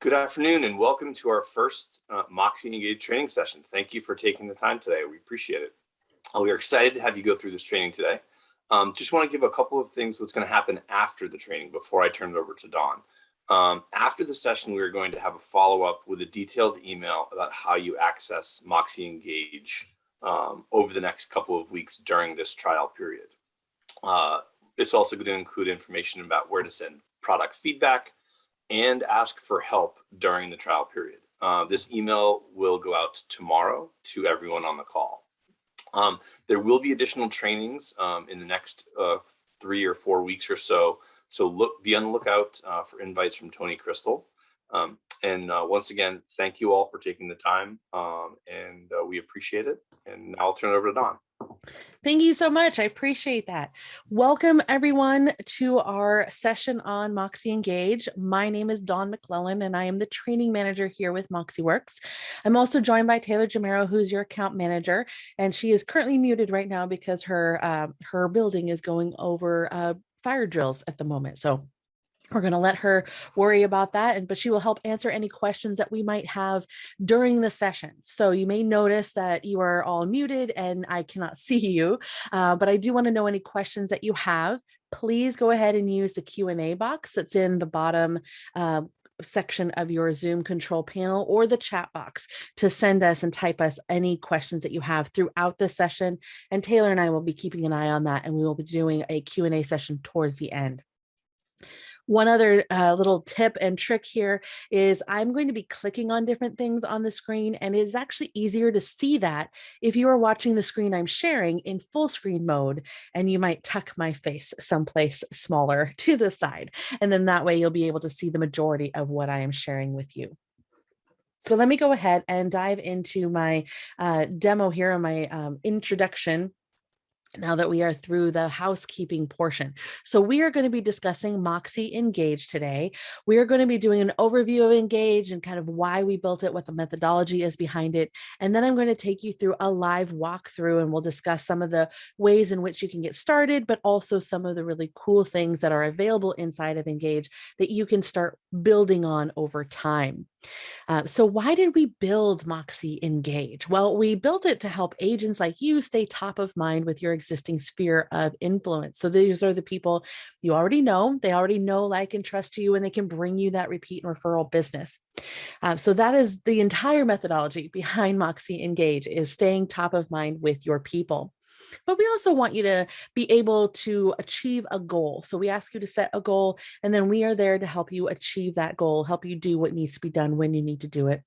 Good afternoon and welcome to our first MoxiEngage training session. Thank you for taking the time today. We appreciate it. We are excited to have you go through this training today. Just want to give a couple of things what's going to happen after the training before I turn it over to Dawn. After the session, we are going to have a follow-up with a detailed email about how you access MoxiEngage over the next couple of weeks during this trial period. It's also going to include information about where to send product feedback and ask for help during the trial period. This email will go out tomorrow to everyone on the call. There will be additional trainings in the next 3 or 4 weeks or so. So be on the lookout for invites from Tony Crystal. Once again, thank you all for taking the time and we appreciate it. And now I'll turn it over to Dawn. Thank you so much. I appreciate that. Welcome everyone to our session on MoxiEngage. My name is Dawn McClellan and I am the training manager here with MoxiWorks. I'm also joined by Taylor Jamero, who's your account manager, and she is currently muted right now because her building is going over fire drills at the moment. So we're going to let her worry about that, but she will help answer any questions that we might have during the session. So you may notice that you are all muted and I cannot see you, but I do want to know any questions that you have. Please go ahead and use the Q&A box that's in the bottom section of your Zoom control panel or the chat box to send us and type us any questions that you have throughout the session. And Taylor and I will be keeping an eye on that, and we will be doing a Q&A session towards the end. One other little tip and trick here is I'm going to be clicking on different things on the screen, and it's actually easier to see that if you are watching the screen I'm sharing in full screen mode, and you might tuck my face someplace smaller to the side. And then that way you'll be able to see the majority of what I am sharing with you. So let me go ahead and dive into my demo here on my introduction. Now that we are through the housekeeping portion. So we are going to be discussing MoxiEngage today. We are going to be doing an overview of Engage and kind of why we built it, what the methodology is behind it. And then I'm going to take you through a live walkthrough, and we'll discuss some of the ways in which you can get started, but also some of the really cool things that are available inside of Engage that you can start building on over time. So why did we build MoxiEngage? Well, we built it to help agents like you stay top of mind with your existing sphere of influence. So these are the people you already know. They already know, like, and trust you, and they can bring you that repeat and referral business. So that is the entire methodology behind MoxiEngage, is staying top of mind with your people. But we also want you to be able to achieve a goal. So we ask you to set a goal, and then we are there to help you achieve that goal, help you do what needs to be done when you need to do it.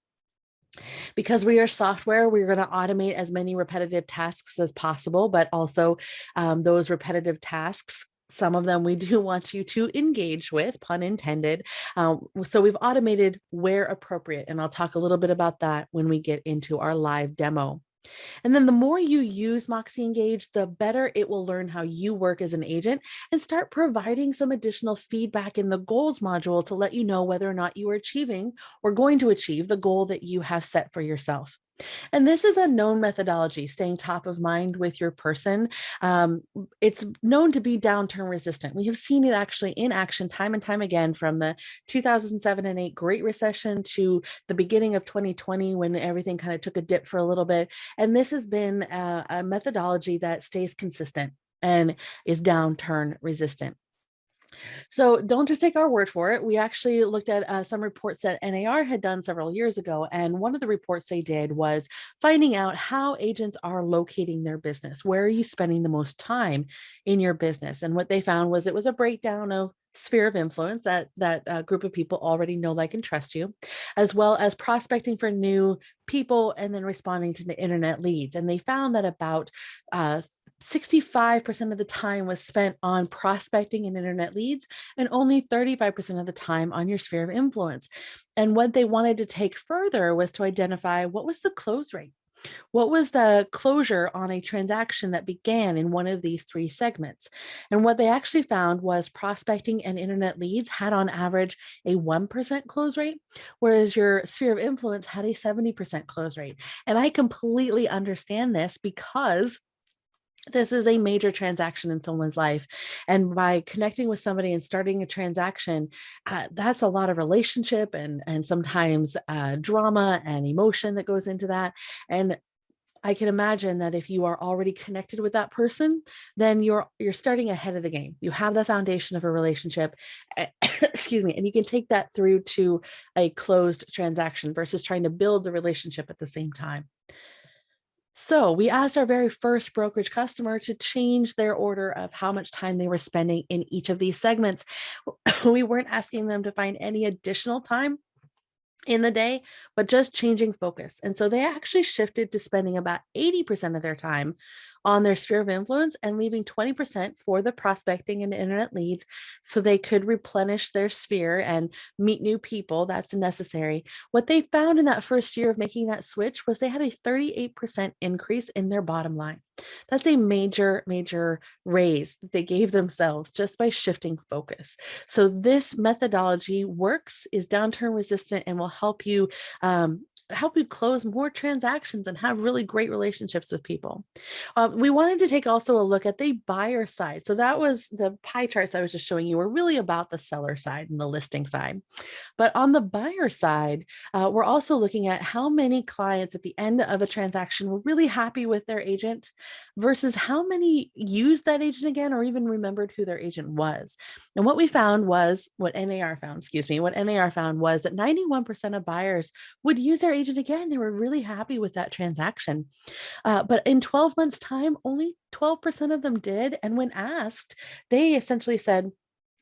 Because we are software, we're going to automate as many repetitive tasks as possible, but also those repetitive tasks, some of them we do want you to engage with, pun intended. So we've automated where appropriate, and I'll talk a little bit about that when we get into our live demo. And then the more you use MoxiEngage, the better it will learn how you work as an agent and start providing some additional feedback in the goals module to let you know whether or not you are achieving or going to achieve the goal that you have set for yourself. And this is a known methodology, staying top of mind with your person. It's known to be downturn resistant. We have seen it actually in action time and time again, from the 2007 and 8 Great Recession to the beginning of 2020, when everything kind of took a dip for a little bit. And this has been a methodology that stays consistent and is downturn resistant. So don't just take our word for it. We actually looked at some reports that NAR had done several years ago. And one of the reports they did was finding out how agents are locating their business. Where are you spending the most time in your business? And what they found was it was a breakdown of sphere of influence, that group of people already know, like, and trust you, as well as prospecting for new people and then responding to the internet leads. And they found that about 65% of the time was spent on prospecting and internet leads, and only 35% of the time on your sphere of influence. And what they wanted to take further was to identify what was the close rate. What was the closure on a transaction that began in one of these 3 segments? And what they actually found was prospecting and internet leads had on average a 1% close rate, whereas your sphere of influence had a 70% close rate. And I completely understand this because This is a major transaction in someone's life. And by connecting with somebody and starting a transaction, that's a lot of relationship and sometimes drama and emotion that goes into that. And I can imagine that if you are already connected with that person, then you're starting ahead of the game. You have the foundation of a relationship, excuse me, and you can take that through to a closed transaction versus trying to build the relationship at the same time. So we asked our very first brokerage customer to change their order of how much time they were spending in each of these segments. We weren't asking them to find any additional time in the day, but just changing focus. And so they actually shifted to spending about 80% of their time on their sphere of influence and leaving 20% for the prospecting and internet leads so they could replenish their sphere and meet new people. That's necessary. What they found in that first year of making that switch was they had a 38% increase in their bottom line. That's a major, major raise that they gave themselves just by shifting focus. So this methodology works, is downturn resistant, and will help you close more transactions and have really great relationships with people. We wanted to take also a look at the buyer side. So that was the pie charts I was just showing you were really about the seller side and the listing side. But on the buyer side, we're also looking at how many clients at the end of a transaction were really happy with their agent versus how many used that agent again or even remembered who their agent was. And what we found was what NAR found was that 91% of buyers would use their agent again. They were really happy with that transaction. But in 12 months' time, only 12% of them did. And when asked, they essentially said,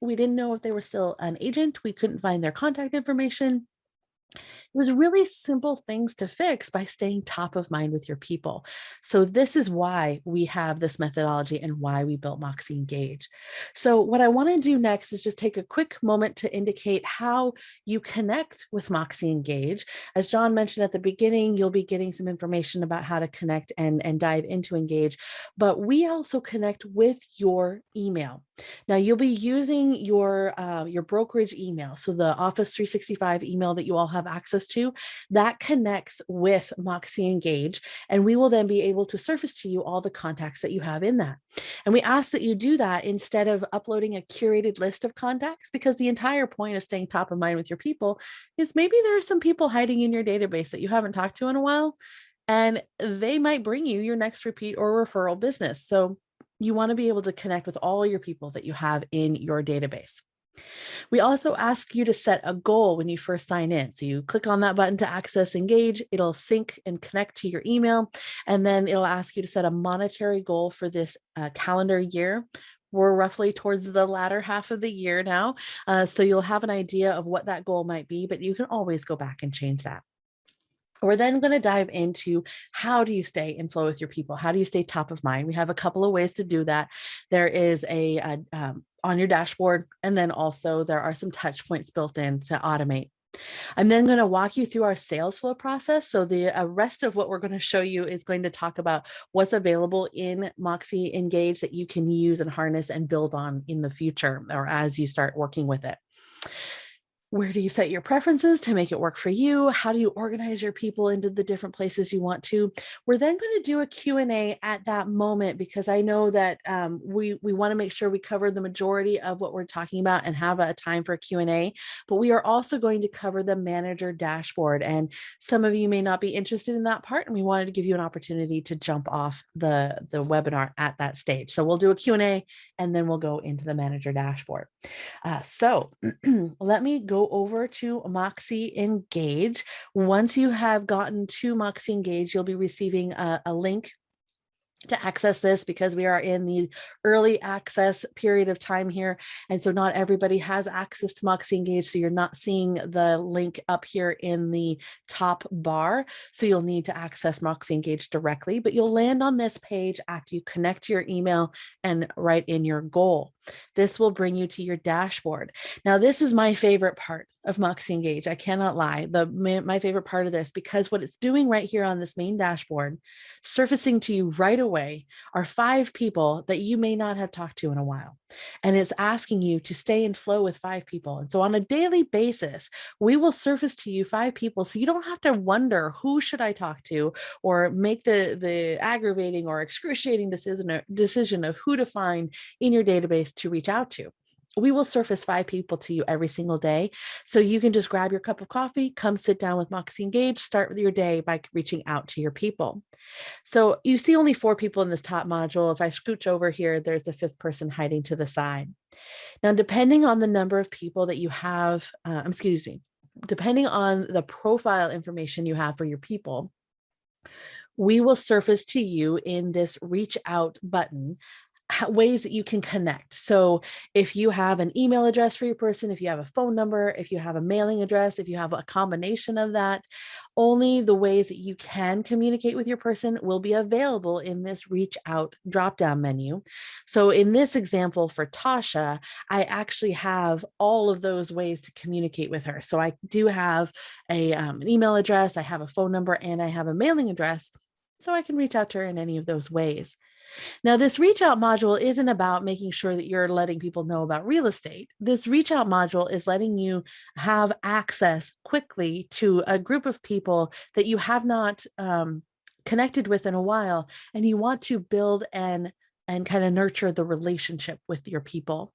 we didn't know if they were still an agent. We couldn't find their contact information. It was really simple things to fix by staying top of mind with your people. So this is why we have this methodology and why we built MoxiEngage. So what I want to do next is just take a quick moment to indicate how you connect with MoxiEngage. As John mentioned at the beginning, you'll be getting some information about how to connect and dive into Engage, but we also connect with your email. Now you'll be using your brokerage email. So the Office 365 email that you all have access to, that connects with MoxiEngage, and we will then be able to surface to you all the contacts that you have in that. And we ask that you do that instead of uploading a curated list of contacts, because the entire point of staying top of mind with your people is maybe there are some people hiding in your database that you haven't talked to in a while, and they might bring you your next repeat or referral business. So you want to be able to connect with all your people that you have in your database. We also ask you to set a goal when you first sign in. So you click on that button to access Engage, it'll sync and connect to your email, and then it'll ask you to set a monetary goal for this calendar year. We're roughly towards the latter half of the year now, so you'll have an idea of what that goal might be, but you can always go back and change that. We're then going to dive into how do you stay in flow with your people? How do you stay top of mind? We have a couple of ways to do that. There is on your dashboard, and then also there are some touch points built in to automate. I'm then going to walk you through our sales flow process. So the rest of what we're going to show you is going to talk about what's available in MoxiEngage that you can use and harness and build on in the future or as you start working with it. Where do you set your preferences to make it work for you? How do you organize your people into the different places you want to? We're then going to do a Q&A at that moment, because I know that we want to make sure we cover the majority of what we're talking about and have a time for a Q&A, but we are also going to cover the manager dashboard. And some of you may not be interested in that part, and we wanted to give you an opportunity to jump off the webinar at that stage. So we'll do a Q&A and then we'll go into the manager dashboard. So let me go over to MoxiEngage. Once you have gotten to MoxiEngage, you'll be receiving a link to access this, because we are in the early access period of time here. And so not everybody has access to MoxiEngage. So you're not seeing the link up here in the top bar. So you'll need to access MoxiEngage directly, but you'll land on this page after you connect to your email and write in your goal. This will bring you to your dashboard. Now, this is my favorite part of MoxiEngage. I cannot lie. My favorite part of this, because what it's doing right here on this main dashboard, surfacing to you right away, are 5 people that you may not have talked to in a while. And it's asking you to stay in flow with 5 people. And so on a daily basis, we will surface to you 5 people. So you don't have to wonder, who should I talk to, or make the aggravating or excruciating decision of who to find in your database to reach out to. We will surface 5 people to you every single day. So you can just grab your cup of coffee, come sit down with MoxiEngage, start your day by reaching out to your people. So you see only 4 people in this top module. If I scooch over here, there's a 5th person hiding to the side. Now, depending on the number of people that you have, depending on the profile information you have for your people, we will surface to you in this reach out button ways that you can connect. So if you have an email address for your person, if you have a phone number, if you have a mailing address, if you have a combination of that, only the ways that you can communicate with your person will be available in this reach out drop-down menu. So in this example for Tasha, I actually have all of those ways to communicate with her. So I do have an email address, I have a phone number, and I have a mailing address. So I can reach out to her in any of those ways. Now, this reach out module isn't about making sure that you're letting people know about real estate. This reach out module is letting you have access quickly to a group of people that you have not connected with in a while, and you want to build and kind of nurture the relationship with your people.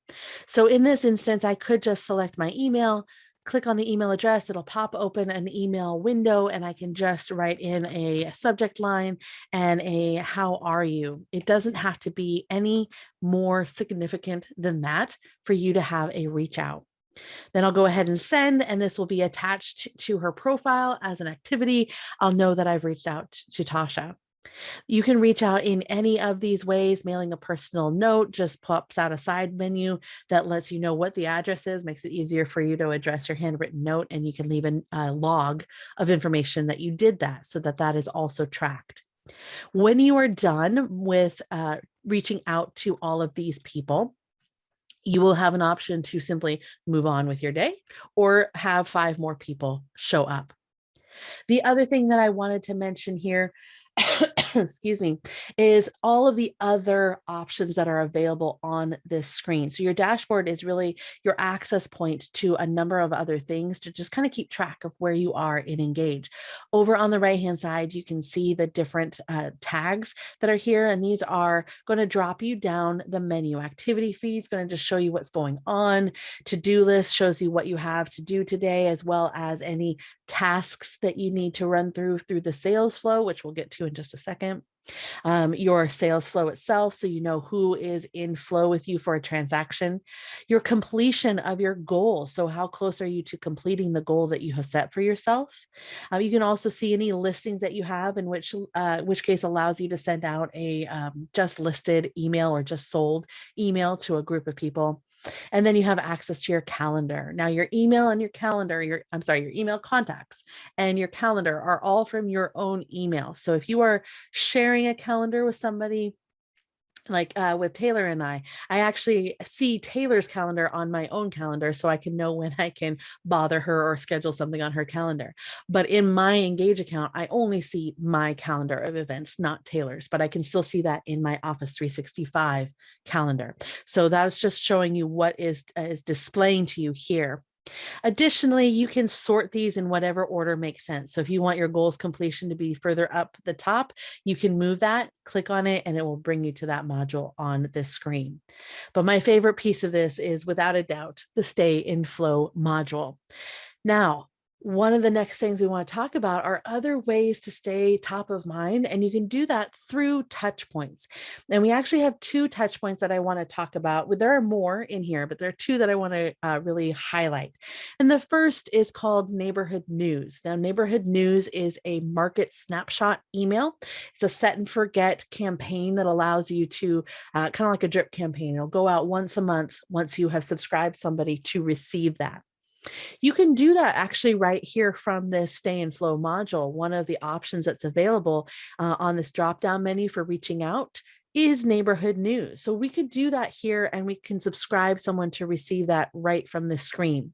So in this instance, I could just select my email, click on the email address, it'll pop open an email window, and I can just write in a subject line and a "how are you?" It doesn't have to be any more significant than that for you to have a reach out. Then I'll go ahead and send, and this will be attached to her profile as an activity. I'll know that I've reached out to Tasha. You can reach out in any of these ways. Mailing a personal note just pops out a side menu that lets you know what the address is, makes it easier for you to address your handwritten note, and you can leave a log of information that you did that, so that that is also tracked. When you are done with reaching out to all of these people, you will have an option to simply move on with your day or have 5 more people show up. The other thing that I wanted to mention here excuse me, is all of the other options that are available on this screen. So your dashboard is really your access point to a number of other things to just kind of keep track of where you are in Engage. Over on the right-hand side, you can see the different tags that are here, and these are going to drop you down the menu. Activity feeds going to just show you what's going on. To-do list shows you what you have to do today, as well as any tasks that you need to run through the sales flow, which we'll get to in just a second. Your sales flow itself, so you know who is in flow with you for a transaction. Your completion of your goal, so how close are you to completing the goal that you have set for yourself. You can also see any listings that you have, in which case allows you to send out a just listed email or just sold email to a group of people. And then you have access to your calendar. Now, your email and your calendar, your email contacts and your calendar are all from your own email. So if you are sharing a calendar with somebody, like with Taylor and I actually see Taylor's calendar on my own calendar, so I can know when I can bother her or schedule something on her calendar. But in my Engage account, I only see my calendar of events, not Taylor's, but I can still see that in my Office 365 calendar. So that's just showing you what is displaying to you here. Additionally, you can sort these in whatever order makes sense. So if you want your goals completion to be further up the top, you can move that, click on it, and it will bring you to that module on this screen. But my favorite piece of this is, without a doubt, the Stay in Flow module. Now, one of the next things we want to talk about are other ways to stay top of mind, and you can do that through touch points. And we actually have 2 touch points that I want to talk about. There are more in here, but there are 2 that I want to really highlight. And the first is called Neighborhood News. Now, Neighborhood News is a market snapshot email. It's a set and forget campaign that allows you to kind of like a drip campaign. It'll go out once a month once you have subscribed somebody to receive that. You can do that actually right here from this Stay in Flow module. One of the options that's available on this drop-down menu for reaching out is neighborhood news. So we could do that here, and we can subscribe someone to receive that right from the screen.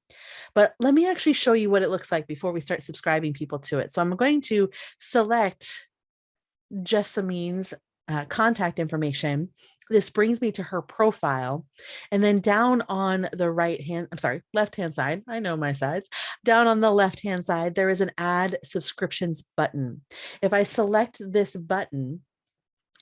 But let me actually show you what it looks like before we start subscribing people to it. So I'm going to select Jessamine's contact information. This brings me to her profile. And then down on the left-hand side, I know my sides, down on the left-hand side, there is an add subscriptions button. If I select this button,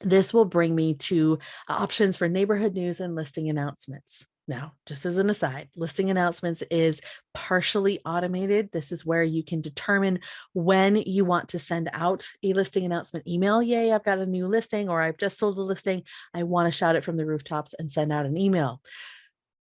this will bring me to options for neighborhood news and listing announcements. Now, just as an aside, listing announcements is partially automated. This is where you can determine when you want to send out a listing announcement email. Yay, I've got a new listing, or I've just sold a listing. I want to shout it from the rooftops and send out an email.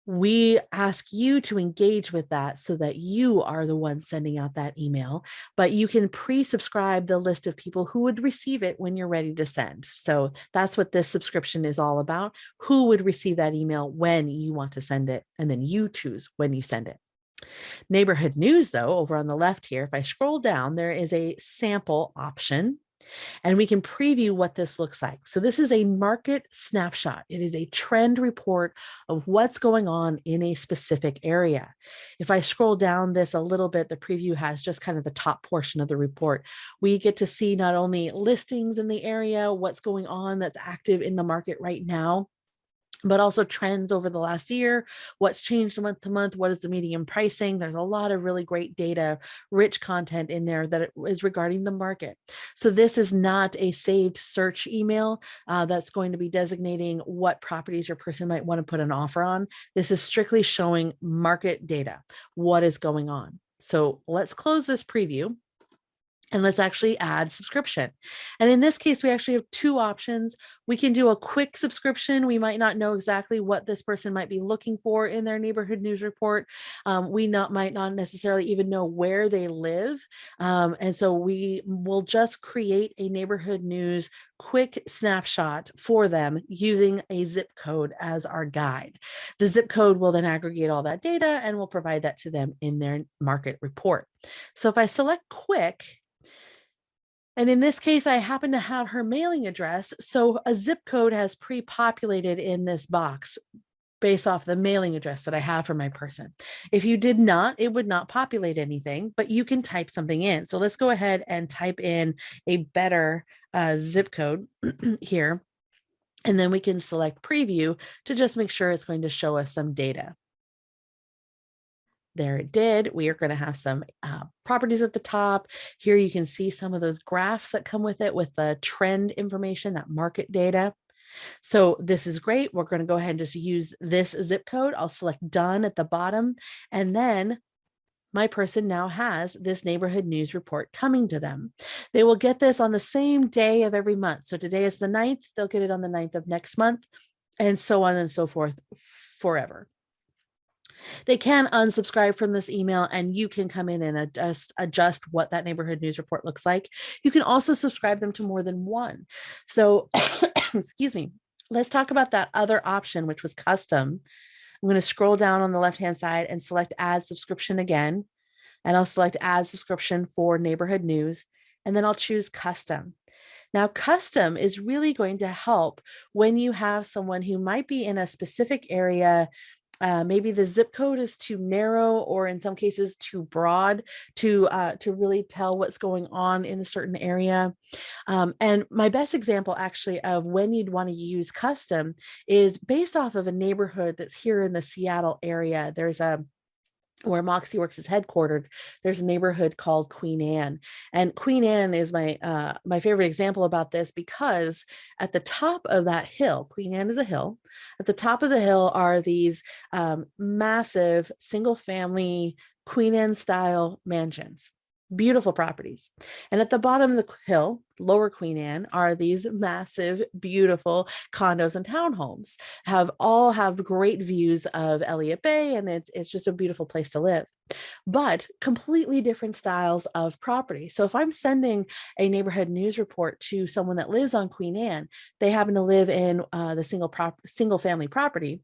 We ask you to engage with that so that you are the one sending out that email, but you can pre-subscribe the list of people who would receive it when you're ready to send. So that's what this subscription is all about. Who would receive that email when you want to send it, and then you choose when you send it. Neighborhood news, though, over on the left here, if I scroll down, there is a sample option. And we can preview what this looks like. So this is a market snapshot. It is a trend report of what's going on in a specific area. If I scroll down this a little bit, the preview has just kind of the top portion of the report. We get to see not only listings in the area, what's going on that's active in the market right now, but also trends over the last year, what's changed month to month, what is the median pricing. There's a lot of really great data, rich content in there that is regarding the market. So this is not a saved search email that's going to be designating what properties your person might want to put an offer on. This is strictly showing market data, what is going on. So let's close this preview. And let's actually add subscription. And in this case, we actually have two options. We can do a quick subscription. We might not know exactly what this person might be looking for in their neighborhood news report. We might not necessarily even know where they live. And so we will just create a neighborhood news quick snapshot for them using a zip code as our guide. The zip code will then aggregate all that data and will provide that to them in their market report. So if I select quick, and in this case, I happen to have her mailing address. So a zip code has pre-populated in this box based off the mailing address that I have for my person. If you did not, it would not populate anything, but you can type something in. So let's go ahead and type in a better zip code here. And then we can select preview to just make sure it's going to show us some data. There it did. We are going to have some properties at the top. Here you can see some of those graphs that come with it with the trend information, that market data. So this is great. We're going to go ahead and just use this zip code. I'll select done at the bottom. And then my person now has this neighborhood news report coming to them. They will get this on the same day of every month. So today is the 9th. They'll get it on the 9th of next month, and so on and so forth forever. They can unsubscribe from this email, and you can come in and adjust what that neighborhood news report looks like. You can also subscribe them to more than one. So, excuse me, let's talk about that other option, which was custom. I'm going to scroll down on the left-hand side and select add subscription again. And I'll select add subscription for neighborhood news. And then I'll choose custom. Now, custom is really going to help when you have someone who might be in a specific area. Maybe the zip code is too narrow, or in some cases too broad to really tell what's going on in a certain area. And my best example actually of when you'd want to use custom is based off of a neighborhood that's here in the Seattle area. There's where MoxiWorks is headquartered, there's a neighborhood called Queen Anne. And Queen Anne is my favorite example about this, because at the top of that hill, Queen Anne is a hill, at the top of the hill are these massive single family Queen Anne style mansions. Beautiful properties. And at the bottom of the hill, lower Queen Anne, are these massive, beautiful condos and townhomes. All have great views of Elliott Bay, and it's just a beautiful place to live. But completely different styles of property. So if I'm sending a neighborhood news report to someone that lives on Queen Anne, they happen to live in the single family property.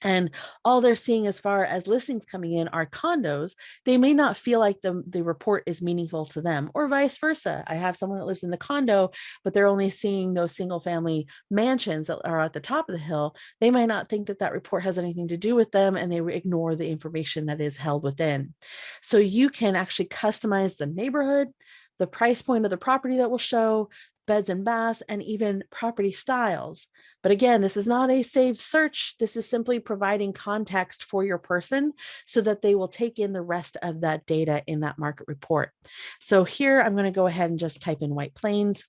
and all they're seeing as far as listings coming in are condos, they may not feel like the report is meaningful to them, or vice versa. I have someone that lives in the condo, but they're only seeing those single family mansions that are at the top of the hill. They might not think that that report has anything to do with them, and they ignore the information that is held within. So you can actually customize the neighborhood, the price point of the property that will show, beds and baths, and even property styles. But again, this is not a saved search. This is simply providing context for your person so that they will take in the rest of that data in that market report. So here I'm going to go ahead and just type in White Plains.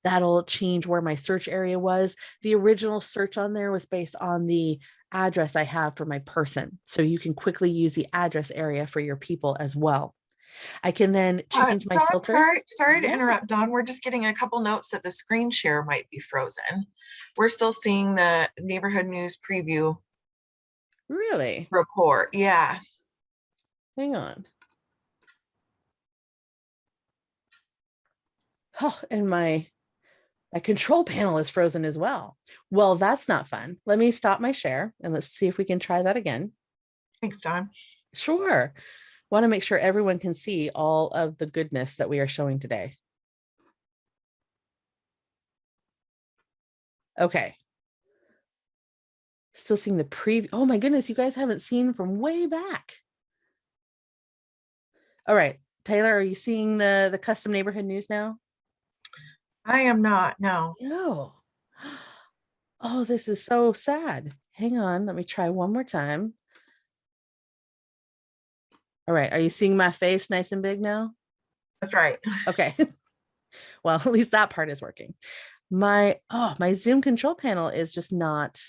That'll change where my search area was. The original search on there was based on the address I have for my person. So you can quickly use the address area for your people as well. I can then change my Dawn, filters. sorry to Yeah. interrupt, Dawn. We're just getting a couple notes that the screen share might be frozen. We're still seeing the neighborhood news preview Really? report. Yeah. Hang on. Oh, and my control panel is frozen as well. Well, that's not fun. Let me stop my share and let's see if we can try that again. Thanks, Dawn. Sure. Want to make sure everyone can see all of the goodness that we are showing today. Okay. Still seeing the preview. Oh my goodness, you guys haven't seen from way back. All right, Taylor, are you seeing the custom neighborhood news now? I am not, no. No. Oh, this is so sad. Hang on, let me try one more time. All right, are you seeing my face nice and big now? That's right. Okay. Well, at least that part is working. My Zoom control panel is just not,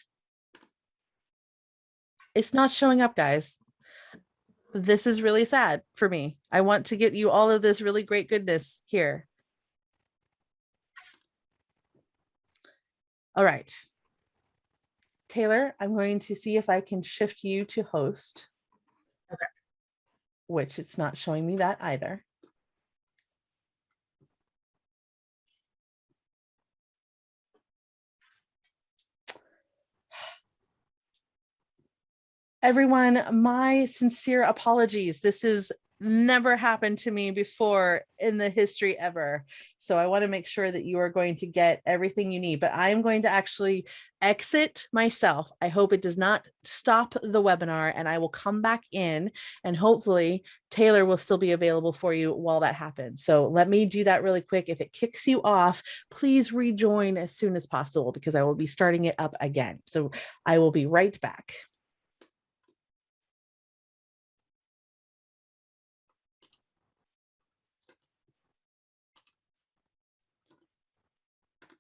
it's not showing up, guys. This is really sad for me. I want to get you all of this really great goodness here. All right. Taylor, I'm going to see if I can shift you to host. Okay. Which it's not showing me that either. Everyone, my sincere apologies. This has never happened to me before in the history ever. So I want to make sure that you are going to get everything you need, but I am going to actually exit myself. I hope it does not stop the webinar, and I will come back in, and hopefully Taylor will still be available for you while that happens. So let me do that really quick. If it kicks you off, please rejoin as soon as possible because I will be starting it up again. So I will be right back.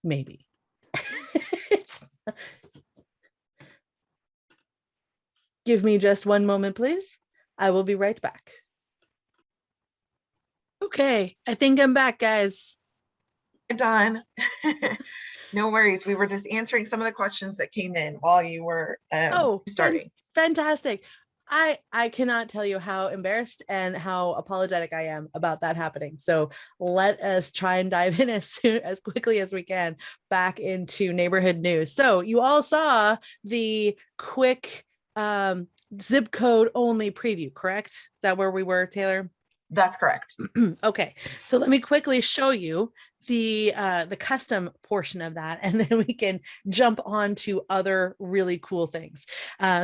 Maybe. Give me just one moment, please. I will be right back. Okay, I think I'm back, guys. Dawn. No worries. We were just answering some of the questions that came in while you were starting. Fantastic. I cannot tell you how embarrassed and how apologetic I am about that happening. So let us try and dive in as quickly as we can back into neighborhood news. So you all saw the quick zip code only preview, correct? Is that where we were, Taylor? That's correct. Okay, so let me quickly show you the custom portion of that, and then we can jump on to other really cool things.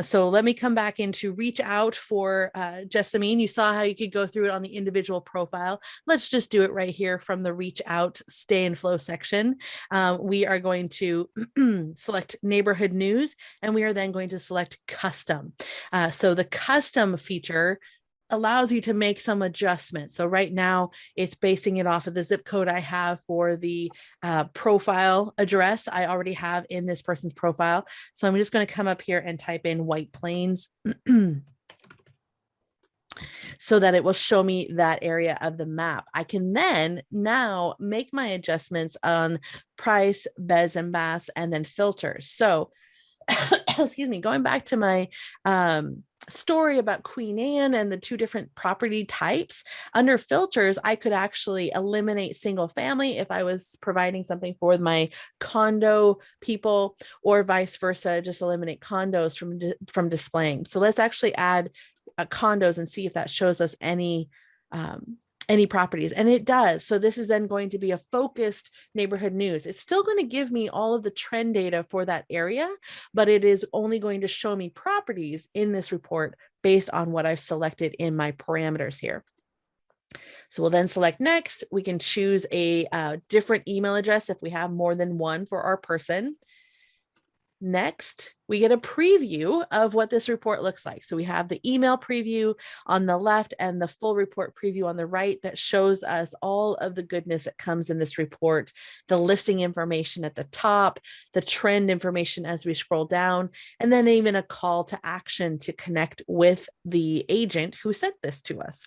So let me come back into reach out for Jessamine. You saw how you could go through it on the individual profile. Let's just do it right here from the reach out stay and flow section. We are going to select neighborhood news, and we are then going to select custom. So the custom feature allows you to make some adjustments. So right now it's basing it off of the zip code I have for the profile address I already have in this person's profile. So I'm just going to come up here and type in White Plains so that it will show me that area of the map. I can then now make my adjustments on price, beds and baths, and then filters. So excuse me, going back to my story about Queen Anne and the two different property types, under filters, I could actually eliminate single family if I was providing something for my condo people, or vice versa, just eliminate condos from displaying. So let's actually add condos and see if that shows us any properties, and it does. So this is then going to be a focused neighborhood news. It's still going to give me all of the trend data for that area, but it is only going to show me properties in this report based on what I've selected in my parameters here. So we'll then select next. We can choose a different email address if we have more than one for our person. Next, we get a preview of what this report looks like. So we have the email preview on the left and the full report preview on the right that shows us all of the goodness that comes in this report, the listing information at the top, the trend information as we scroll down, and then even a call to action to connect with the agent who sent this to us.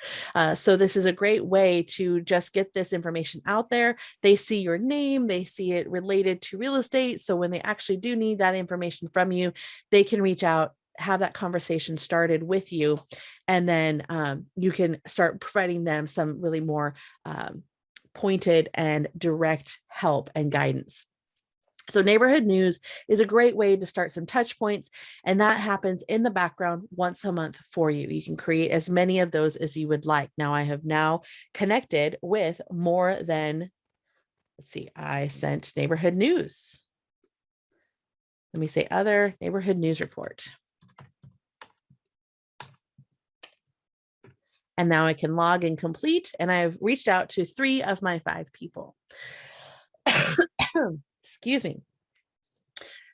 So this is a great way to just get this information out there. They see your name, they see it related to real estate. So when they actually do need that information from you, they can reach out, have that conversation started with you, and then you can start providing them some really more pointed and direct help and guidance. So neighborhood news is a great way to start some touch points, and that happens in the background once a month for you. You can create as many of those as you would like. Now I have connected with more than, let's see, I sent neighborhood news. Let me say other neighborhood news report. And now I can log and complete, and I've reached out to 3 of my 5 people. Excuse me.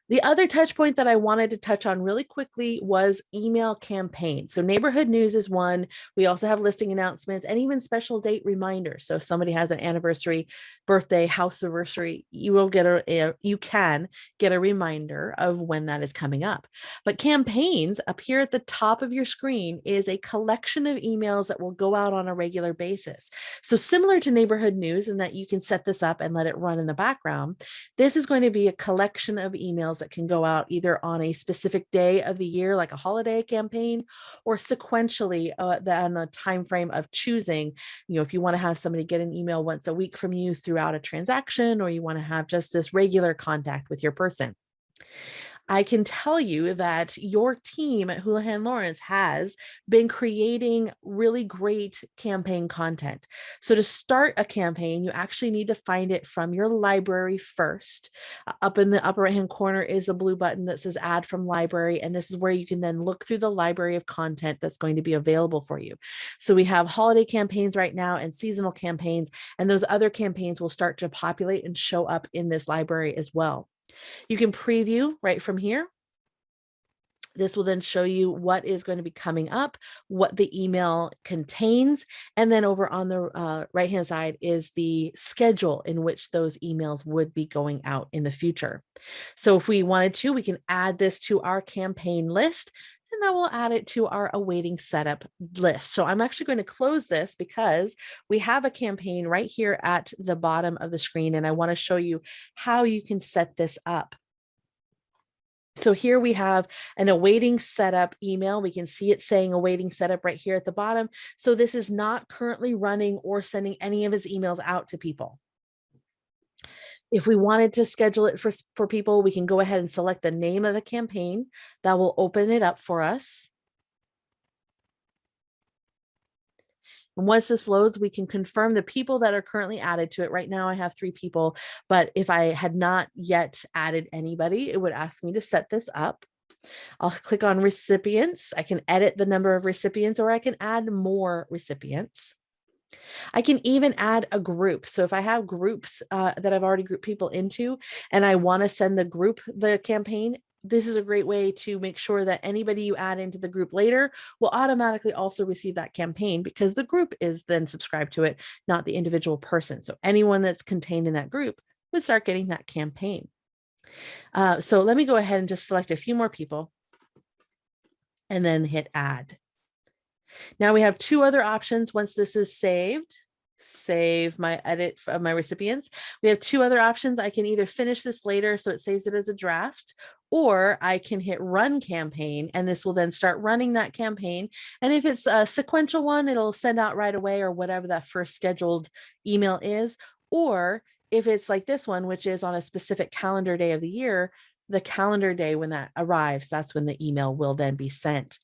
The other touch point that I wanted to touch on really quickly was email campaigns. So neighborhood news is one. We also have listing announcements and even special date reminders. So if somebody has an anniversary, birthday, house anniversary, you can get a reminder of when that is coming up. But campaigns up here at the top of your screen is a collection of emails that will go out on a regular basis. So similar to neighborhood news in that you can set this up and let it run in the background, this is going to be a collection of emails that can go out either on a specific day of the year, like a holiday campaign, or sequentially on a time frame of choosing. If you want to have somebody get an email once a week from you throughout a transaction, or you want to have just this regular contact with your person. I can tell you that your team at Houlihan Lawrence has been creating really great campaign content. So to start a campaign, you actually need to find it from your library first. Up in the upper right-hand corner is a blue button that says Add from Library, and this is where you can then look through the library of content that's going to be available for you. So we have holiday campaigns right now and seasonal campaigns, and those other campaigns will start to populate and show up in this library as well. You can preview right from here. This will then show you what is going to be coming up, what the email contains, and then over on the right-hand side is the schedule in which those emails would be going out in the future. So if we wanted to, we can add this to our campaign list, and then we'll add it to our awaiting setup list. So I'm actually going to close this because we have a campaign right here at the bottom of the screen, and I want to show you how you can set this up. So here we have an awaiting setup email. We can see it saying awaiting setup right here at the bottom. So this is not currently running or sending any of his emails out to people. If we wanted to schedule it for people, we can go ahead and select the name of the campaign. That will open it up for us. And once this loads, we can confirm the people that are currently added to it. Right now I have 3 people, but if I had not yet added anybody, it would ask me to set this up. I'll click on recipients. I can edit the number of recipients, or I can add more recipients. I can even add a group. So if I have groups that I've already grouped people into, and I want to send the group the campaign, this is a great way to make sure that anybody you add into the group later will automatically also receive that campaign, because the group is then subscribed to it, not the individual person. So anyone that's contained in that group would start getting that campaign. So let me go ahead and just select a few more people and then hit add. Now we have 2 other options once this is saved. save my edit of my recipients. We have two other options. I can either finish this later, so it saves it as a draft, or I can hit run campaign, and this will then start running that campaign. And if it's a sequential one, it'll send out right away, or whatever that first scheduled email is. Or if it's like this one, which is on a specific calendar day of the year, the calendar day when that arrives, that's when the email will then be sent.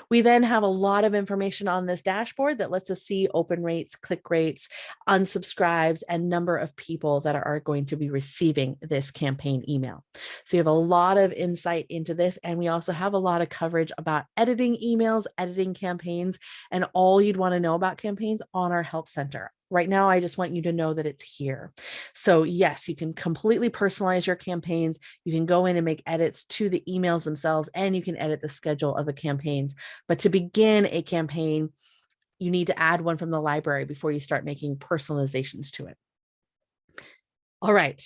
We then have a lot of information on this dashboard that lets us see open rates, click rates, unsubscribes, and number of people that are going to be receiving this campaign email. So you have a lot of insight into this. And we also have a lot of coverage about editing emails, editing campaigns, and all you'd want to know about campaigns on our help center. Right now, I just want you to know that it's here. So yes, you can completely personalize your campaigns. You can go in and make edits to the emails themselves, and you can edit the schedule of the campaigns. But to begin a campaign, you need to add one from the library before you start making personalizations to it. All right.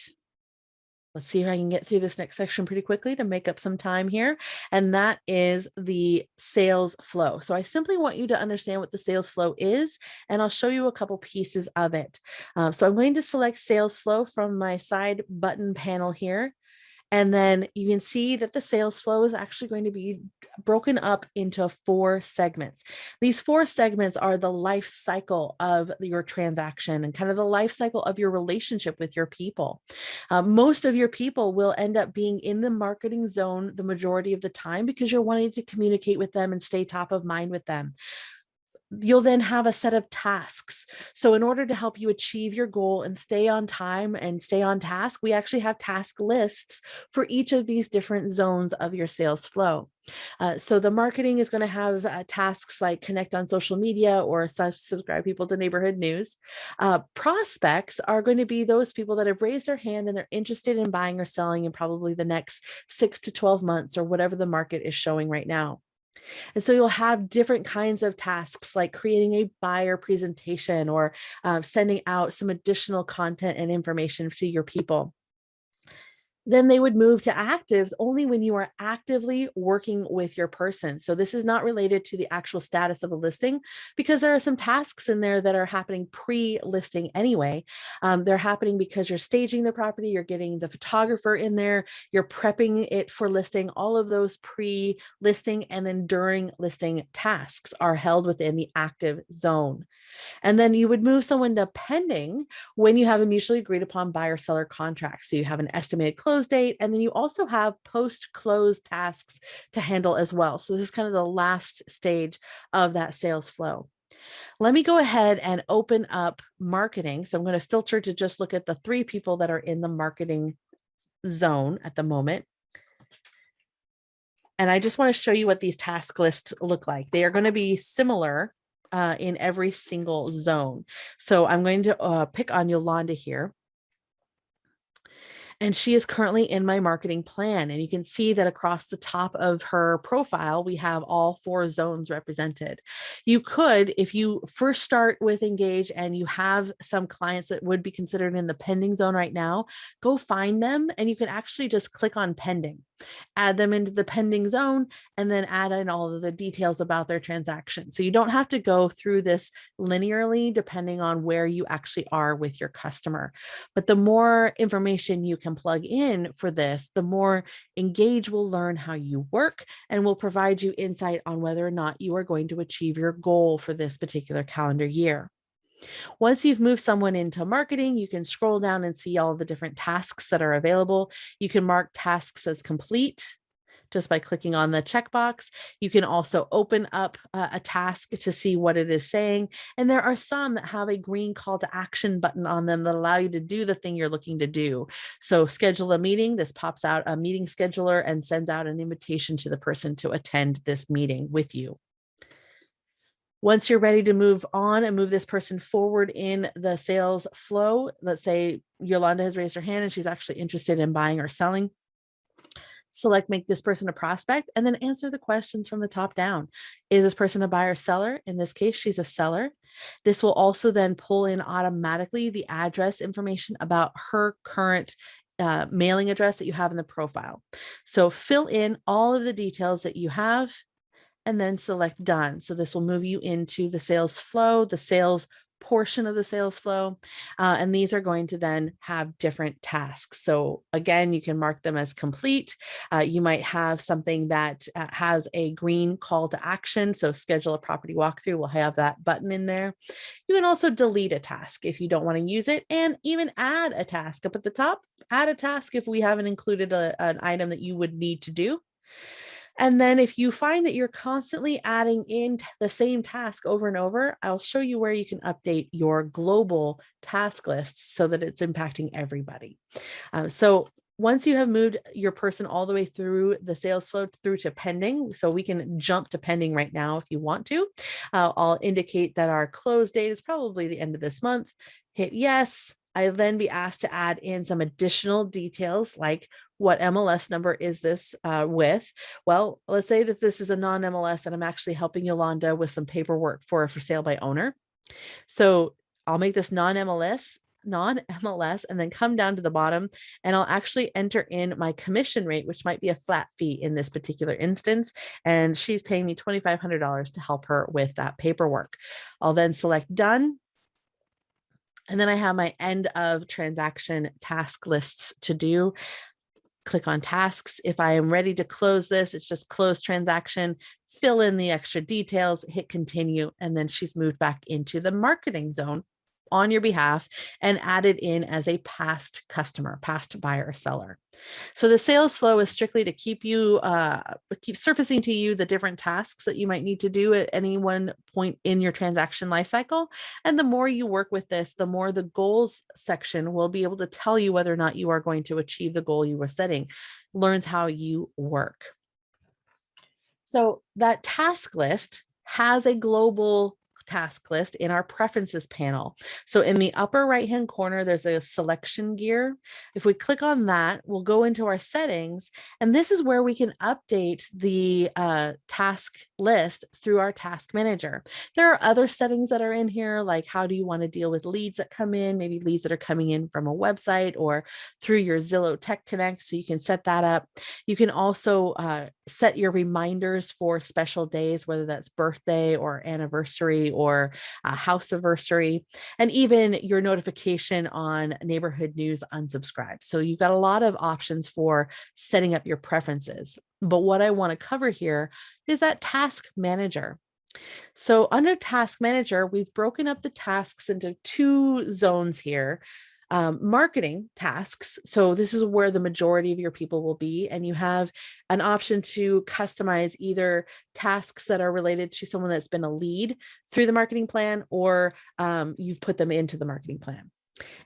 Let's see if I can get through this next section pretty quickly to make up some time here. And that is the sales flow. So I simply want you to understand what the sales flow is, and I'll show you a couple pieces of it. So I'm going to select sales flow from my side button panel here. And then you can see that the sales flow is actually going to be broken up into 4 segments. These 4 segments are the life cycle of your transaction and kind of the life cycle of your relationship with your people. Most of your people will end up being in the marketing zone the majority of the time because you're wanting to communicate with them and stay top of mind with them. You'll then have a set of tasks. So in order to help you achieve your goal and stay on time and stay on task, we actually have task lists for each of these different zones of your sales flow. So the marketing is going to have tasks like connect on social media or subscribe people to neighborhood news. Prospects are going to be those people that have raised their hand and they're interested in buying or selling in probably the next 6 to 12 months or whatever the market is showing right now. And so you'll have different kinds of tasks like creating a buyer presentation or sending out some additional content and information to your people. Then they would move to actives only when you are actively working with your person. So this is not related to the actual status of a listing because there are some tasks in there that are happening pre-listing anyway. They're happening because you're staging the property, you're getting the photographer in there, you're prepping it for listing. All of those pre-listing and then during listing tasks are held within the active zone. And then you would move someone to pending when you have a mutually agreed upon buyer-seller contract. So you have an estimated close date, and then you also have post-close tasks to handle as well. So this is kind of the last stage of that sales flow. Let me go ahead and open up marketing. So I'm going to filter to just look at the 3 people that are in the marketing zone at the moment. And I just want to show you what these task lists look like. They are going to be similar in every single zone. So I'm going to pick on Yolanda here. And she is currently in my marketing plan. And you can see that across the top of her profile, we have all 4 zones represented. You could, if you first start with Engage and you have some clients that would be considered in the pending zone right now, go find them and you can actually just click on pending, add them into the pending zone, and then add in all of the details about their transaction. So you don't have to go through this linearly depending on where you actually are with your customer. But the more information you can plug in for this, the more Engage will learn how you work and will provide you insight on whether or not you are going to achieve your goal for this particular calendar year. Once you've moved someone into marketing, you can scroll down and see all the different tasks that are available. You can mark tasks as complete just by clicking on the checkbox. You can also open up a task to see what it is saying. And there are some that have a green call to action button on them that allow you to do the thing you're looking to do. So schedule a meeting. This pops out a meeting scheduler and sends out an invitation to the person to attend this meeting with you. Once you're ready to move on and move this person forward in the sales flow, let's say Yolanda has raised her hand and she's actually interested in buying or selling. Select make this person a prospect and then answer the questions from the top down. Is this person a buyer or seller? In this case, she's a seller. This will also then pull in automatically the address information about her current mailing address that you have in the profile. So fill in all of the details that you have and then select done. So this will move you into the sales flow, the sales portion of the sales flow. And these are going to then have different tasks. So again, you can mark them as complete. You might have something that has a green call to action. So schedule a property walkthrough will have that button in there. You can also delete a task if you don't want to use it, and even add a task up at the top. Add a task if we haven't included an item that you would need to do. And then if you find that you're constantly adding in the same task over and over, I'll show you where you can update your global task list so that it's impacting everybody. So once you have moved your person all the way through the sales flow through to pending, so we can jump to pending right now if you want to, I'll indicate that our close date is probably the end of this month. Hit yes. I then be asked to add in some additional details like what MLS number is this with? Well, let's say that this is a non-MLS and I'm actually helping Yolanda with some paperwork for sale by owner. So I'll make this non-MLS, and then come down to the bottom and I'll actually enter in my commission rate, which might be a flat fee in this particular instance. And she's paying me $2,500 to help her with that paperwork. I'll then select done. And then I have my end of transaction task lists to do. Click on tasks. If I am ready to close this, it's just close transaction, fill in the extra details, hit continue, and then she's moved back into the marketing zone on your behalf and added in as a past customer, past buyer or seller. So the sales flow is strictly to keep surfacing to you the different tasks that you might need to do at any one point in your transaction lifecycle. And the more you work with this, the more the goals section will be able to tell you whether or not you are going to achieve the goal you were setting. Learns how you work. So that task list has a global task list in our preferences panel. So in the upper right-hand corner, there's a selection gear. If we click on that, we'll go into our settings, and this is where we can update the task list through our task manager. There are other settings that are in here, like how do you want to deal with leads that come in, maybe leads that are coming in from a website or through your Zillow Tech Connect. So you can set that up. You can also set your reminders for special days, whether that's birthday or anniversary or house anniversary, and even your notification on neighborhood news unsubscribe. So you've got a lot of options for setting up your preferences. But what I want to cover here is that task manager. So under task manager, we've broken up the tasks into two zones here. Marketing tasks. So this is where the majority of your people will be. And you have an option to customize either tasks that are related to someone that's been a lead through the marketing plan, or you've put them into the marketing plan.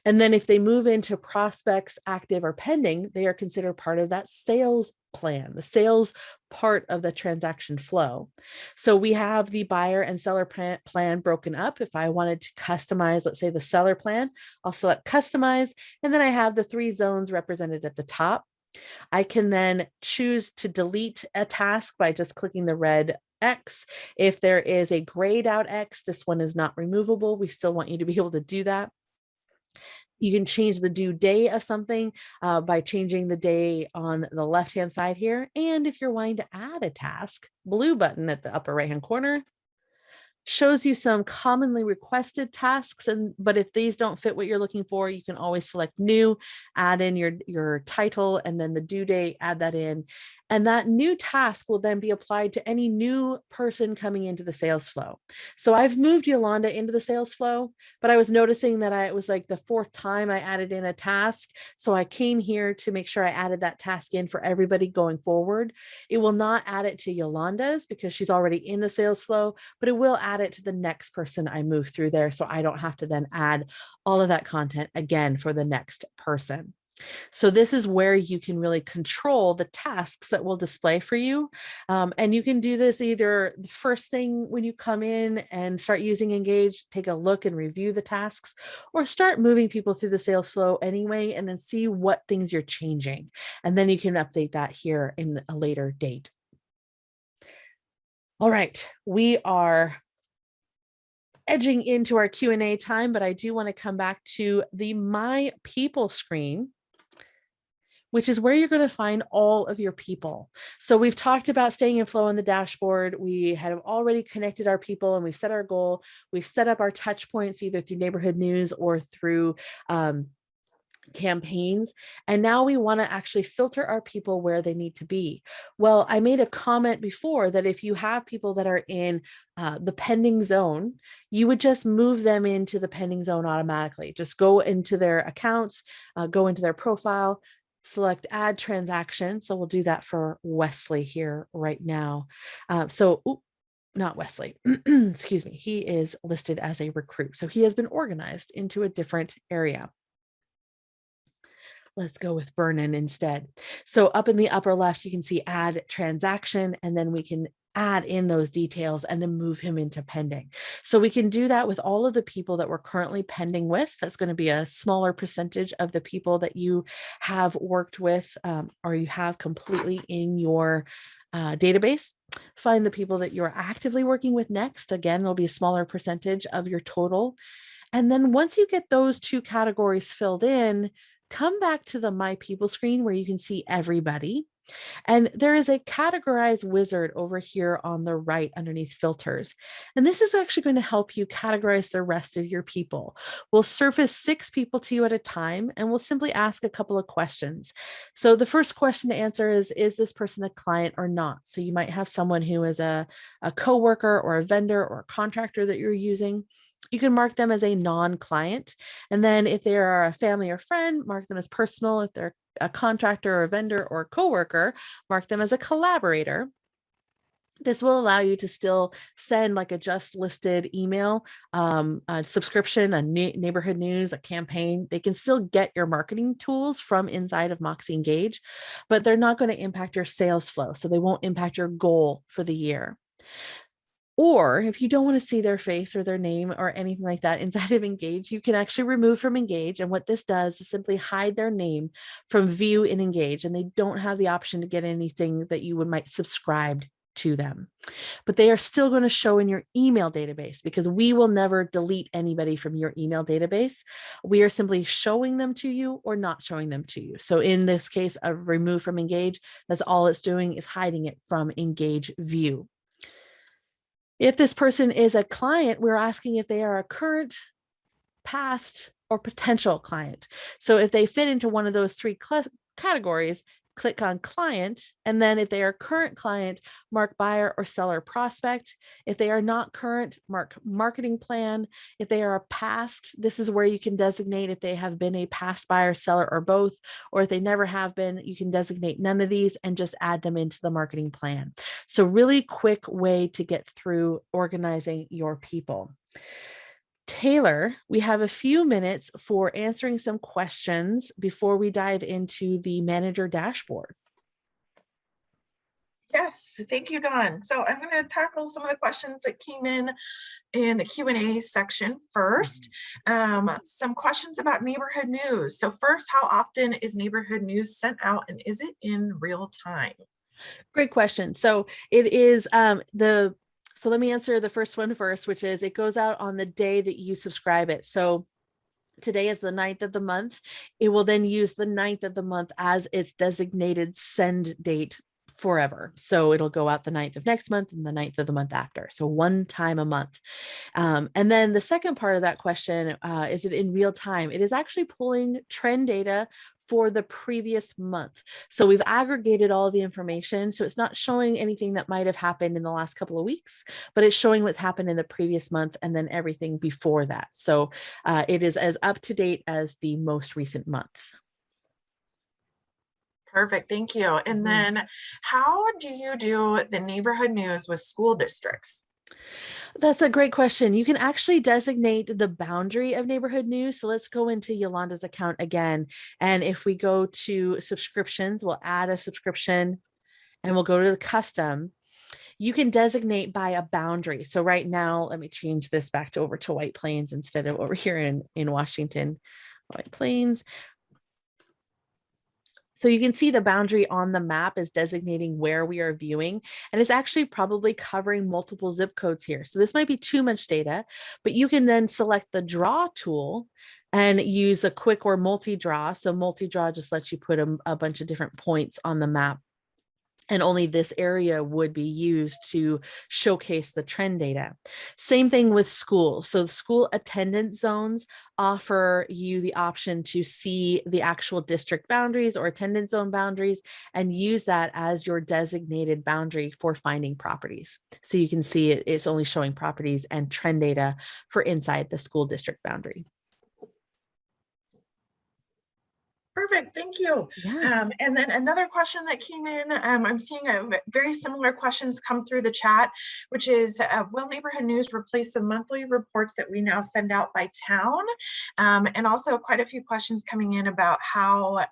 And then if they move into prospects, active or pending, they are considered part of that sales plan, the sales part of the transaction flow. So we have the buyer and seller plan broken up. If I wanted to customize, let's say the seller plan, I'll select customize, and then I have the three zones represented at the top. I can then choose to delete a task by just clicking the red X. If there is a grayed out X, this one is not removable. We still want you to be able to do that. You can change the due day of something by changing the day on the left-hand side here. And if you're wanting to add a task, blue button at the upper right-hand corner shows you some commonly requested tasks. But if these don't fit what you're looking for, you can always select new, add in your title, and then the due date, add that in. And that new task will then be applied to any new person coming into the sales flow. So I've moved Yolanda into the sales flow, but I was noticing that it was like the fourth time I added in a task. So I came here to make sure I added that task in for everybody going forward. It will not add it to Yolanda's because she's already in the sales flow, but it will add it to the next person I move through there. So I don't have to then add all of that content again for the next person. So this is where you can really control the tasks that will display for you. And you can do this either the first thing when you come in and start using Engage, take a look and review the tasks, or start moving people through the sales flow anyway, and then see what things you're changing. And then you can update that here in a later date. All right, we are edging into our Q&A time, but I do want to come back to the My People screen, which is where you're going to find all of your people. So we've talked about staying in flow on the dashboard. We have already connected our people and we've set our goal. We've set up our touch points either through neighborhood news or through campaigns. And now we want to actually filter our people where they need to be. Well, I made a comment before that if you have people that are in the pending zone, you would just move them into the pending zone automatically. Just go into their accounts, go into their profile, select add transaction. So we'll do that for Wesley here right now. Not Wesley, excuse me. He is listed as a recruit. So he has been organized into a different area. Let's go with Vernon instead. So up in the upper left, you can see add transaction, and then we can add in those details and then move him into pending. So we can do that with all of the people that we're currently pending with. That's going to be a smaller percentage of the people that you have worked with or you have completely in your database. Find the people that you're actively working with next. Again, it'll be a smaller percentage of your total. And then once you get those two categories filled in, come back to the My People screen where you can see everybody. And there is a categorize wizard over here on the right underneath filters. And this is actually going to help you categorize the rest of your people. We'll surface 6 people to you at a time, and we'll simply ask a couple of questions. So the first question to answer is this person a client or not? So you might have someone who is a coworker or a vendor or a contractor that you're using. You can mark them as a non-client. And then if they are a family or friend, mark them as personal. If they're a contractor or a vendor or a coworker, mark them as a collaborator. This will allow you to still send like a just listed email, a subscription, a neighborhood news, a campaign. They can still get your marketing tools from inside of MoxiEngage, but they're not going to impact your sales flow. So they won't impact your goal for the year. Or if you don't want to see their face or their name or anything like that inside of Engage, you can actually remove from Engage. And what this does is simply hide their name from view in Engage. And they don't have the option to get anything that you might subscribe to them. But they are still going to show in your email database because we will never delete anybody from your email database. We are simply showing them to you or not showing them to you. So in this case of remove from Engage, that's all it's doing is hiding it from Engage view. If this person is a client, we're asking if they are a current, past, or potential client. So if they fit into one of those 3 categories, click on client. And then if they are current client, mark buyer or seller prospect. If they are not current, mark marketing plan. If they are a past, this is where you can designate if they have been a past buyer, seller, or both. Or if they never have been, you can designate none of these and just add them into the marketing plan. So really quick way to get through organizing your people. Taylor, we have a few minutes for answering some questions before we dive into the manager dashboard. Yes, thank you, Dawn. So I'm going to tackle some of the questions that came in the Q&A section first. Some questions about neighborhood news. So first, how often is neighborhood news sent out and is it in real time? Great question. So it is so let me answer the first one first, which is it goes out on the day that you subscribe it. So today is the 9th of the month. It will then use the 9th of the month as its designated send date forever. So it'll go out the 9th of next month and the 9th of the month after. So one time a month. And then the second part of that question, is it in real time? It is actually pulling trend data for the previous month. So we've aggregated all the information. So it's not showing anything that might have happened in the last couple of weeks, but it's showing what's happened in the previous month and then everything before that. So it is as up to date as the most recent month. Perfect, thank you. And then how do you do the neighborhood news with school districts? That's a great question. You can actually designate the boundary of neighborhood news. So let's go into Yolanda's account again. And if we go to subscriptions, we'll add a subscription and we'll go to the custom. You can designate by a boundary. So right now, let me change this back to over to White Plains instead of over here in Washington, White Plains. So you can see the boundary on the map is designating where we are viewing, and it's actually probably covering multiple zip codes here. So this might be too much data, but you can then select the draw tool and use a quick or multi-draw. So multi-draw just lets you put a bunch of different points on the map. And only this area would be used to showcase the trend data. Same thing with schools. So school attendance zones offer you the option to see the actual district boundaries or attendance zone boundaries and use that as your designated boundary for finding properties. So you can see it's only showing properties and trend data for inside the school district boundary. Perfect, thank you. Yeah. And then another question that came in, I'm seeing very similar questions come through the chat, which is, will Neighborhood News replace the monthly reports that we now send out by town? And also quite a few questions coming in about how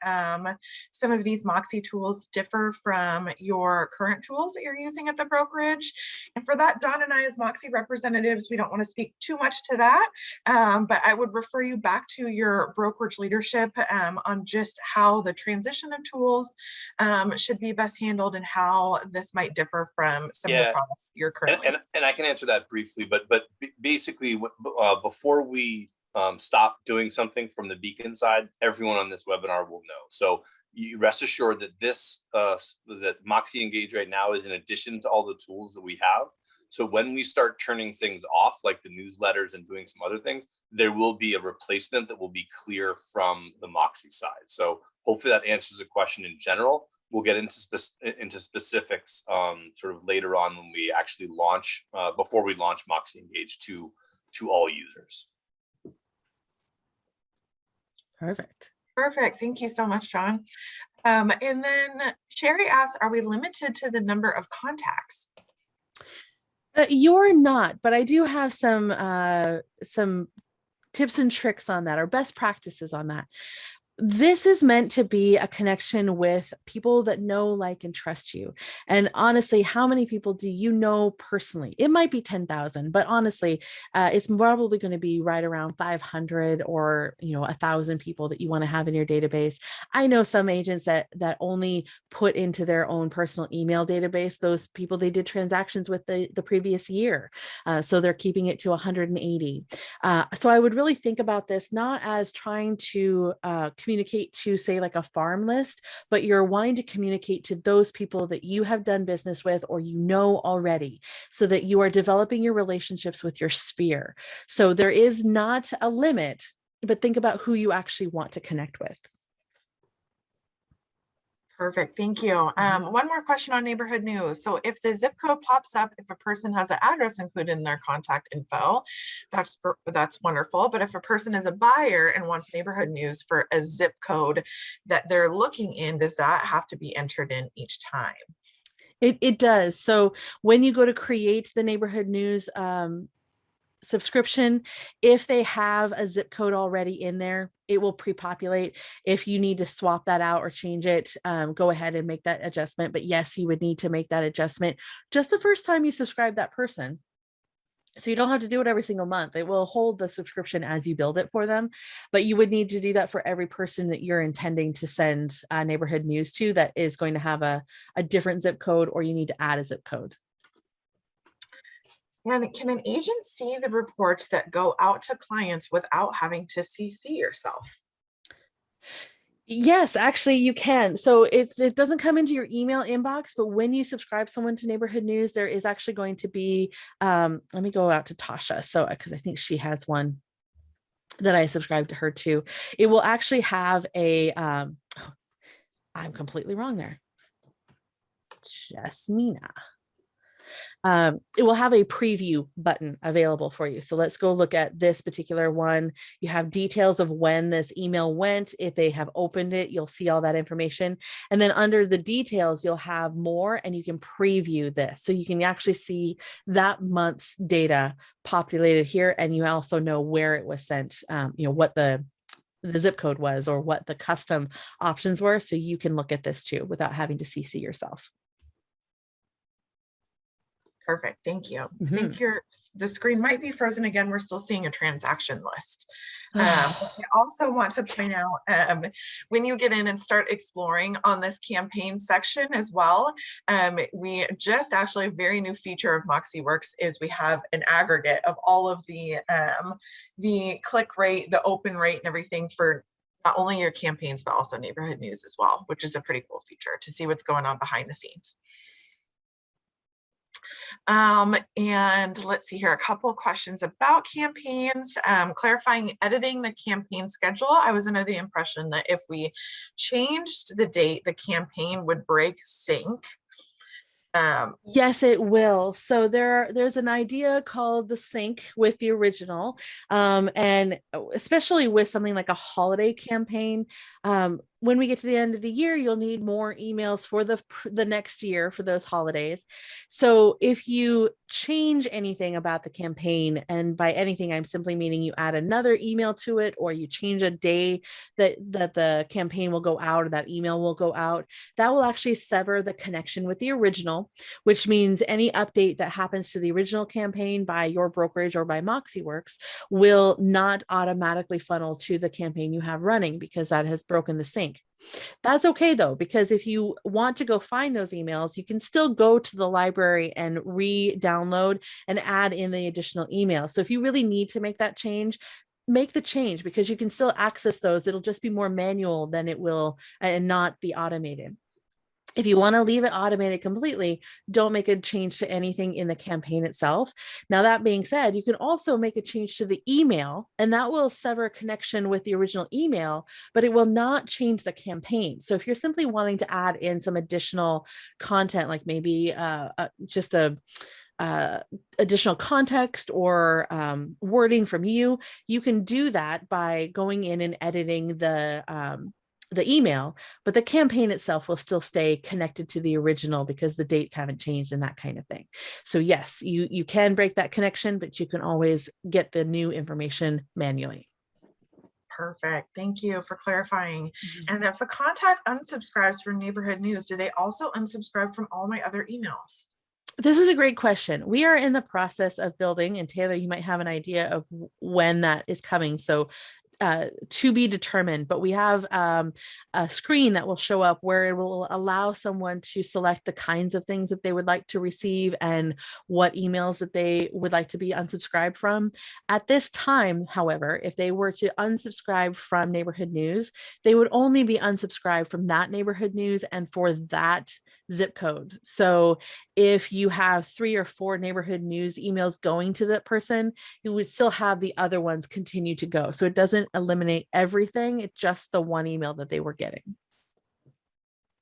some of these Moxie tools differ from your current tools that you're using at the brokerage. And for that, Don and I as Moxie representatives, we don't want to speak too much to that, but I would refer you back to your brokerage leadership on just how the transition of tools should be best handled and how this might differ from some of the products you're currently and I can answer that briefly, but basically before we stop doing something from the Beacon side, everyone on this webinar will know. So you rest assured that that MoxiEngage right now is in addition to all the tools that we have. So when we start turning things off, like the newsletters and doing some other things, there will be a replacement that will be clear from the Moxie side. So hopefully that answers the question in general. We'll get into specifics sort of later on when we actually launch, before we launch MoxiEngage to all users. Perfect. Perfect. Thank you so much, John. And then Sherry asks, are we limited to the number of contacts? You're not, but I do have some tips and tricks on that, or best practices on that. This is meant to be a connection with people that know, like, and trust you. And honestly, how many people do you know personally? It might be 10,000, but honestly, it's probably going to be right around 500 or 1,000 people that you want to have in your database. I know some agents that only put into their own personal email database those people they did transactions with the previous year. So they're keeping it to 180. So I would really think about this not as trying to communicate to, say, like a farm list, but you're wanting to communicate to those people that you have done business with or already, so that you are developing your relationships with your sphere. So there is not a limit, but think about who you actually want to connect with. Perfect, thank you. One more question on Neighborhood News. So if the zip code pops up, if a person has an address included in their contact info, that's wonderful. But if a person is a buyer and wants Neighborhood News for a zip code that they're looking in, does that have to be entered in each time? It does. So when you go to create the Neighborhood News subscription, if they have a zip code already in there, it will pre-populate. If you need to swap that out or change it, go ahead and make that adjustment. But yes, you would need to make that adjustment just the first time you subscribe that person. So you don't have to do it every single month. It will hold the subscription as you build it for them, but you would need to do that for every person that you're intending to send Neighborhood News to that is going to have a different zip code, or you need to add a zip code. And can an agent see the reports that go out to clients without having to CC yourself? Yes, actually you can. So it doesn't come into your email inbox, but when you subscribe someone to Neighborhood News, there is actually going to be, let me go out to Tasha. So, because I think she has one that I subscribe to her too. It will actually have a, I'm completely wrong there. Jasmina. It will have a preview button available for you. So let's go look at this particular one. You have details of when this email went. If they have opened it, you'll see all that information. And then under the details, you'll have more, and you can preview this. So you can actually see that month's data populated here. And you also know where it was sent, what the zip code was or what the custom options were. So you can look at this too without having to CC yourself. Perfect. Thank you. I Mhm. think the screen might be frozen again. We're still seeing a transaction list. I also want to point out when you get in and start exploring on this campaign section as well, we just actually a very new feature of MoxiWorks is we have an aggregate of all of the click rate, the open rate, and everything for not only your campaigns but also neighborhood news as well, which is a pretty cool feature to see what's going on behind the scenes. And let's see here, a couple of questions about campaigns, clarifying editing the campaign schedule. I was under the impression that if we changed the date, the campaign would break sync. Yes, it will. So there's an idea called the sync with the original, and especially with something like a holiday campaign. When we get to the end of the year, you'll need more emails for the next year for those holidays. So if you change anything about the campaign, and by anything, I'm simply meaning you add another email to it, or you change a day that the campaign will go out or that email will go out, that will actually sever the connection with the original, which means any update that happens to the original campaign by your brokerage or by MoxiWorks will not automatically funnel to the campaign you have running because that has broken the sync. That's okay though, because if you want to go find those emails, you can still go to the library and re-download and add in the additional email. So if you really need to make that change, make the change because you can still access those. It'll just be more manual than it will and not the automated. If you want to leave it automated completely, don't make a change to anything in the campaign itself. Now, that being said, you can also make a change to the email, and that will sever a connection with the original email, but it will not change the campaign. So if you're simply wanting to add in some additional content, like maybe just a additional context or wording from you, you can do that by going in and editing the email, but the campaign itself will still stay connected to the original because the dates haven't changed and that kind of thing. So yes, you can break that connection, but you can always get the new information manually. Perfect. Thank you for clarifying. And if a contact unsubscribes from neighborhood news, do they also unsubscribe from all my other emails? This is a great question. We are in the process of building, and Taylor, you might have an idea of when that is coming. So to be determined, but we have a screen that will show up where it will allow someone to select the kinds of things that they would like to receive and what emails that they would like to be unsubscribed from. At this time, however, if they were to unsubscribe from neighborhood news, they would only be unsubscribed from that neighborhood news and for that zip code. So if you have 3 or 4 neighborhood news emails going to that person, you would still have the other ones continue to go. So it doesn't eliminate everything. It's just the one email that they were getting.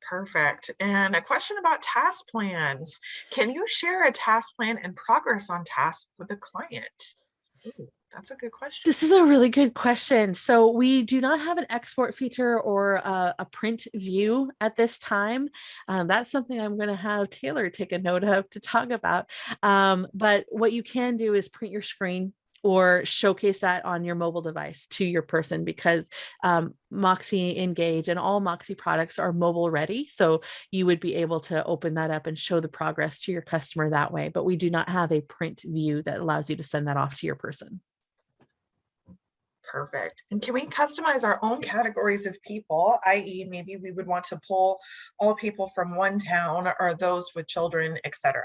Perfect. And a question about task plans. Can you share a task plan and progress on tasks with the client? Ooh, that's a good question. This is a really good question. So we do not have an export feature or a print view at this time. That's something I'm going to have Taylor take a note of to talk about. But what you can do is print your screen or showcase that on your mobile device to your person, because MoxiEngage and all Moxie products are mobile ready. So you would be able to open that up and show the progress to your customer that way. But we do not have a print view that allows you to send that off to your person. Perfect. And can we customize our own categories of people, i.e. maybe we would want to pull all people from one town or those with children, etc.?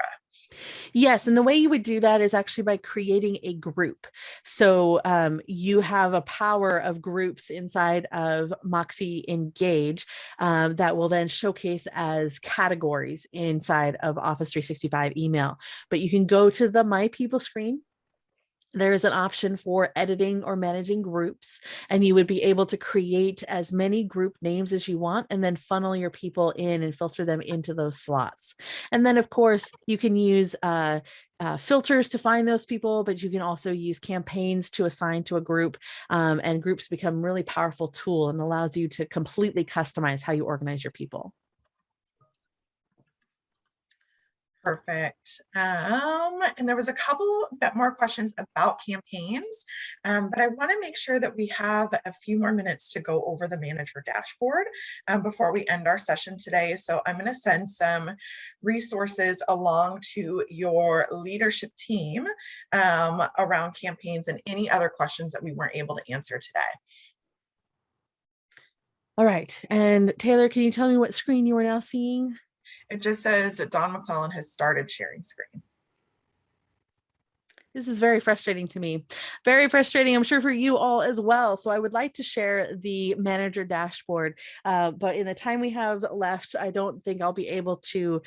Yes, and the way you would do that is actually by creating a group. So you have a power of groups inside of MoxiEngage that will then showcase as categories inside of Office 365 email. But you can go to the My People screen. There is an option for editing or managing groups, and you would be able to create as many group names as you want and then funnel your people in and filter them into those slots. And then, of course, you can use filters to find those people, but you can also use campaigns to assign to a group, and groups become a really powerful tool and allows you to completely customize how you organize your people. Perfect. And there was a couple bit more questions about campaigns, but I want to make sure that we have a few more minutes to go over the manager dashboard before we end our session today. So I'm going to send some resources along to your leadership team around campaigns and any other questions that we weren't able to answer today. All right. And Taylor, can you tell me what screen you are now seeing? It just says that Don McClellan has started sharing screen. This is very frustrating to me. Very frustrating, I'm sure, for you all as well. So I would like to share the manager dashboard, but in the time we have left, I don't think I'll be able to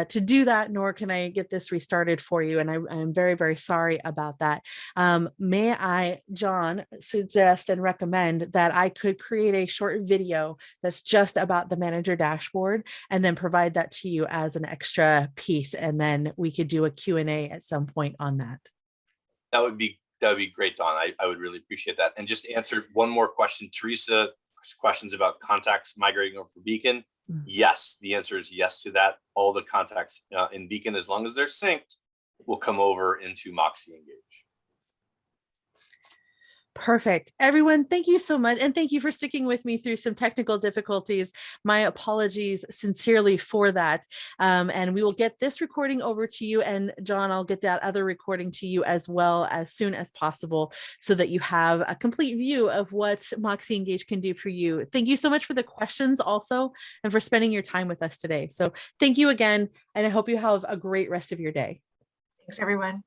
do that, nor can I get this restarted for you. And I'm very, very sorry about that. May I, John, suggest and recommend that I could create a short video that's just about the manager dashboard and then provide that to you as an extra piece. And then we could do a Q&A at some point on that. That would be great, Don. I would really appreciate that. And just answer one more question. Teresa, questions about contacts migrating over for Beacon. Yes, the answer is yes to that. All the contacts in Beacon, as long as they're synced, will come over into MoxiEngage. Perfect. Everyone, thank you so much. And thank you for sticking with me through some technical difficulties. My apologies sincerely for that. And we will get this recording over to you. And John, I'll get that other recording to you as well as soon as possible so that you have a complete view of what MoxiEngage can do for you. Thank you so much for the questions also and for spending your time with us today. So thank you again. And I hope you have a great rest of your day. Thanks, everyone.